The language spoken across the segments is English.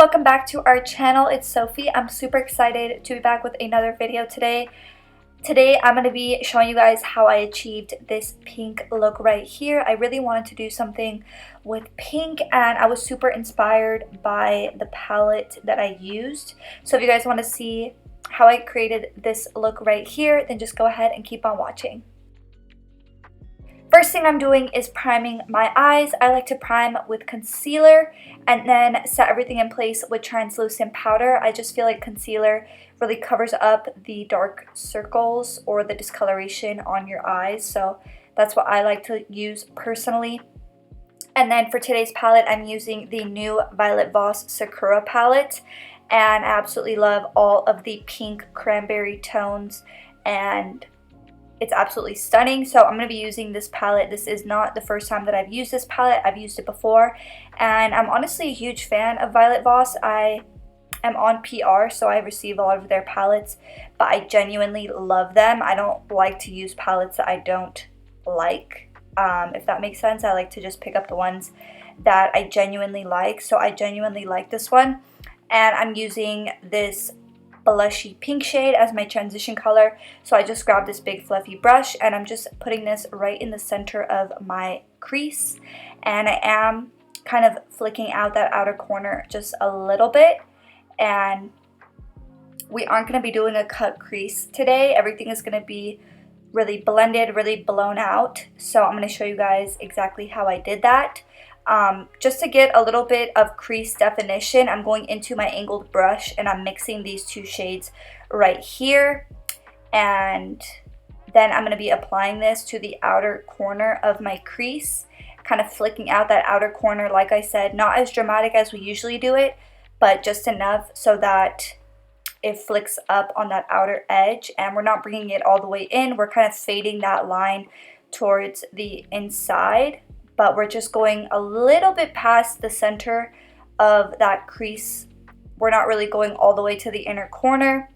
welcome back to our channel. It's Sophie. I'm super excited to be back with another video today. Today I'm going to be showing you guys how I achieved this pink look right here. I really wanted to do something with pink and I was super inspired by the palette that I used. So if you guys want to see how I created this look right here, then just go ahead and keep on watching. First thing I'm doing is priming my eyes. I like to prime with concealer and then set everything in place with translucent powder. I just feel like concealer really covers up the dark circles or the discoloration on your eyes. So that's what I like to use personally. And then for today's palette, I'm using the new Violet Voss Sakura palette. And I absolutely love all of the pink cranberry tones and it's absolutely stunning. So I'm going to be using this palette. This is not the first time that I've used this palette. I've used it before. And I'm honestly a huge fan of Violet Voss. I am on PR, so I receive a lot of their palettes. But I genuinely love them. I don't like to use palettes that I don't like. If that makes sense. I like to just pick up the ones that I genuinely like. So I genuinely like this one. And I'm using this blushy pink shade as my transition color. So I just grabbed this big fluffy brush and I'm just putting this right in the center of my crease, and I am kind of flicking out that outer corner just a little bit. And we aren't going to be doing a cut crease today. Everything is going to be really blended, really blown out. So I'm going to show you guys exactly how I did that. Just to get a little bit of crease definition, I'm going into my angled brush and I'm mixing these two shades right here, and then I'm going to be applying this to the outer corner of my crease, kind of flicking out that outer corner. Like I said, not as dramatic as we usually do it, but just enough so that it flicks up on that outer edge, and we're not bringing it all the way in. We're kind of fading that line towards the inside, but we're just going a little bit past the center of that crease. We're not really going all the way to the inner corner.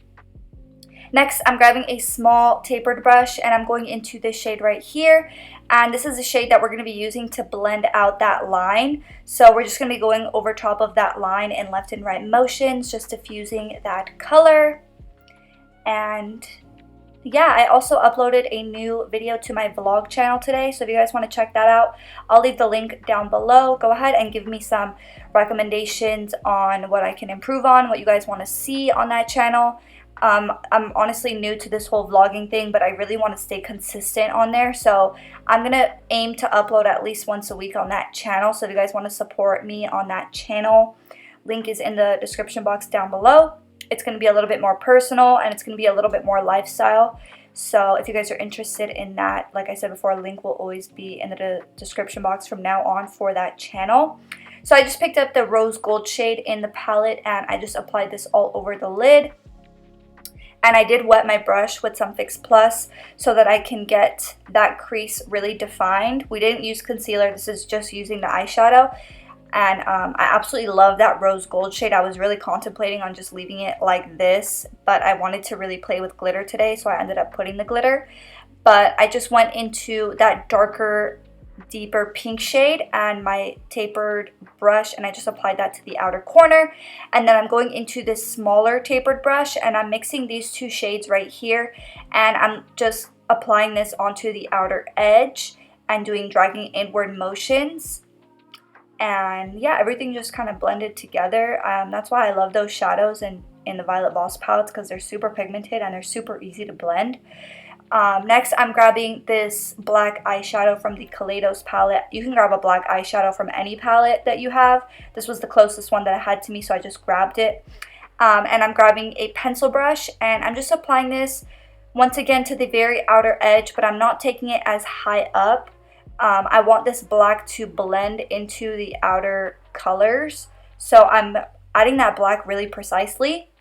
Next, I'm grabbing a small tapered brush and I'm going into this shade right here. And this is the shade that we're going to be using to blend out that line. So we're just going to be going over top of that line in left and right motions, just diffusing that color. And yeah, I also uploaded a new video to my vlog channel today, so if you guys want to check that out, I'll leave the link down below. Go ahead and give me some recommendations on what I can improve on, what you guys want to see on that channel. I'm honestly new to this whole vlogging thing, but I really want to stay consistent on there, so I'm going to aim to upload at least once a week on that channel. So if you guys want to support me on that channel, link is in the description box down below. It's going to be a little bit more personal and it's going to be a little bit more lifestyle. So if you guys are interested in that, like I said before, a link will always be in the description box from now on for that channel. So I just picked up the rose gold shade in the palette and I just applied this all over the lid. And I did wet my brush with some Fix Plus so that I can get that crease really defined. We didn't use concealer. This is just using the eyeshadow. And I absolutely love that rose gold shade. I was really contemplating on just leaving it like this, but I wanted to really play with glitter today, so I ended up putting the glitter. But I just went into that darker, deeper pink shade and my tapered brush, and I just applied that to the outer corner. And then I'm going into this smaller tapered brush and I'm mixing these two shades right here, and I'm just applying this onto the outer edge and dragging inward motions. And yeah, everything just kind of blended together. That's why I love those shadows in the Violet Voss palettes, because they're super pigmented and they're super easy to blend. Next, I'm grabbing this black eyeshadow from the Kaleidos palette. You can grab a black eyeshadow from any palette that you have. This was the closest one that I had to me, so I just grabbed it. And I'm grabbing a pencil brush and I'm just applying this once again to the very outer edge, but I'm not taking it as high up. I want this black to blend into the outer colors, so I'm adding that black really precisely.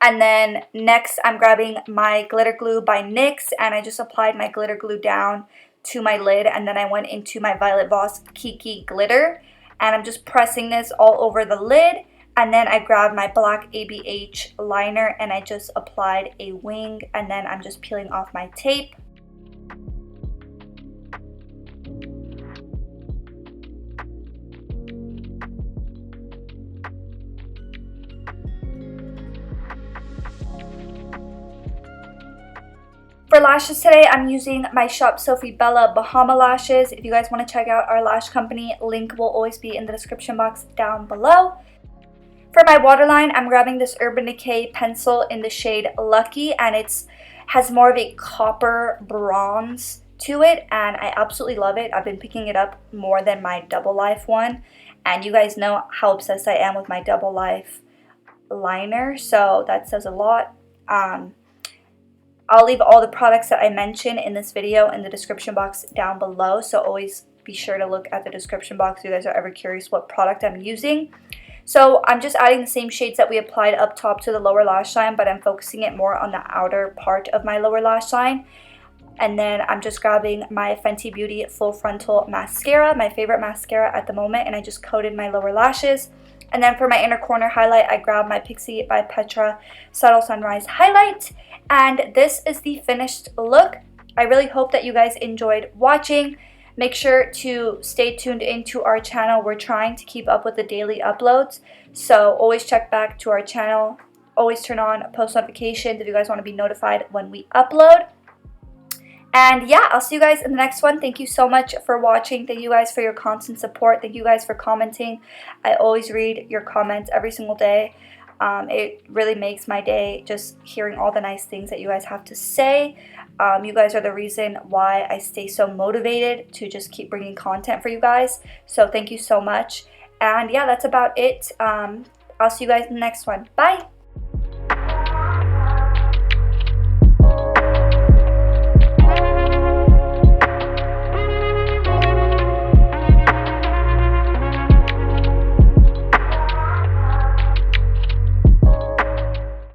And then next I'm grabbing my glitter glue by NYX and I just applied my glitter glue down to my lid, and then I went into my Violet Voss Kiki glitter and I'm just pressing this all over the lid. And then I grabbed my black ABH liner and I just applied a wing, and then I'm just peeling off my tape. For lashes today, I'm using my Shop Sofie Bella Bahama lashes. If you guys want to check out our lash company, link will always be in the description box down below. For my waterline, I'm grabbing this Urban Decay pencil in the shade Lucky, and it has more of a copper bronze to it, and I absolutely love it. I've been picking it up more than my Double Life one, and you guys know how obsessed I am with my Double Life liner, so that says a lot. I'll leave all the products that I mentioned in this video in the description box down below, so always be sure to look at the description box if you guys are ever curious what product I'm using. So I'm just adding the same shades that we applied up top to the lower lash line, but I'm focusing it more on the outer part of my lower lash line. And then I'm just grabbing my Fenty Beauty Full Frontal Mascara, my favorite mascara at the moment, and I just coated my lower lashes. And then for my inner corner highlight, I grabbed my Pixie by Petra Subtle Sunrise Highlight. And this is the finished look. I really hope that you guys enjoyed watching. Make sure to stay tuned into our channel. We're trying to keep up with the daily uploads. So always check back to our channel. Always turn on post notifications if you guys want to be notified when we upload. And yeah, I'll see you guys in the next one. Thank you so much for watching. Thank you guys for your constant support. Thank you guys for commenting. I always read your comments every single day. It really makes my day just hearing all the nice things that you guys have to say. You guys are the reason why I stay so motivated to just keep bringing content for you guys. So thank you so much. And yeah, that's about it. I'll see you guys in the next one. Bye!